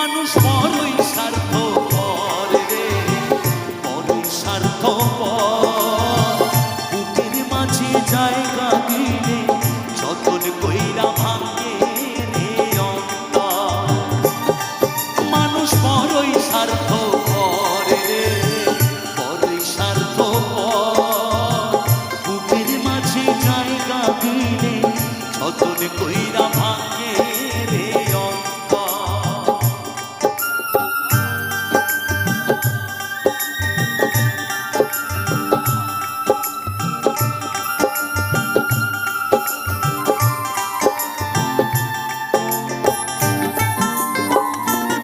মানুষ বড়ই স্বার্থপর রে, বড়ই স্বার্থপর। বুকের মাঝে জায়গা দিলে যতন কইরা ভাঙে রে অন্তর। মানুষ বড়ই স্বার্থপর।